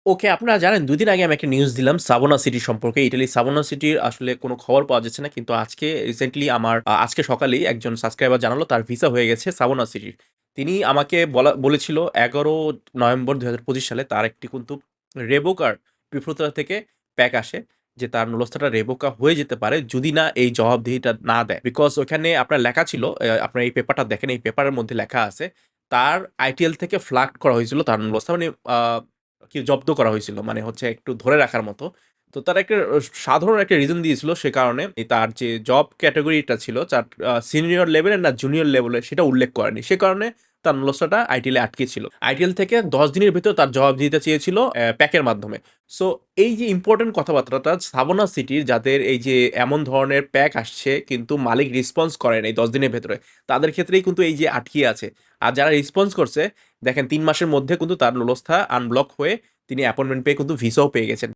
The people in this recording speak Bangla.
ওকে, আপনারা জানেন ২ দিন আগে আমি একটা নিউজ দিলাম সাবোনা সিটি সম্পর্কে। ইটালির সাবোনা সিটির আসলে কোনো খবর পাওয়া যাচ্ছে না। কিন্তু আজকে রিসেন্টলি আমার আজকে সকালেই একজন সাবস্ক্রাইবার জানালো তার ভিসা হয়ে গেছে সাবোনা সিটির। তিনি আমাকে বলেছিল ১১ নভেম্বর ২০২৫ সালে তার একটি কিন্তু রেভোকার পিপোতা থেকে প্যাক আসে যে তার নুলস্থাটা রেভোকা হয়ে যেতে পারে যদি না এই জবাবদিহিটা না দেয়। বিকজ ওখানে আপনার লেখা ছিল আপনার এই পেপারটা দেখেন, এই পেপারের মধ্যে লেখা আছে তার আইটিএল থেকে ফ্লাগ করা হয়েছিল তার নুলস্থা মানে আ কি জব্দ করা হয়েছিল। মানে হচ্ছে একটু ধরে রাখার মতো। তো তারা একটা সাধারণ একটা রিজন দিয়েছিল সে কারণে তার যে জব ক্যাটেগরিটা ছিল তার সিনিয়র লেভেলের না জুনিয়র লেভেলের সেটা উল্লেখ করেনি। সে কারণে তার নুলস্থাটা আইটিএল এ আটকে ছিল। আইটিএল থেকে ১০ দিনের ভেতর তার জবাব দিতে চেয়েছিল প্যাকের মাধ্যমে। সো এই যে ইম্পোর্টেন্ট কথাবার্তাটা সাবোনা সিটির যাদের এই যে এমন ধরনের প্যাক আসছে কিন্তু মালিক রেসপন্স করে নাই ১০ দিনের ভেতরে, তাদের ক্ষেত্রেই কিন্তু এই যে আটকিয়ে আছে। আর যারা রেসপন্স করছে দেখেন ৩ মাসের মধ্যে কিন্তু তার নুলস্থা আনব্লক হয়ে তিনি অ্যাপয়েন্টমেন্ট পেয়ে কিন্তু ভিসাও পেয়ে গেছেন।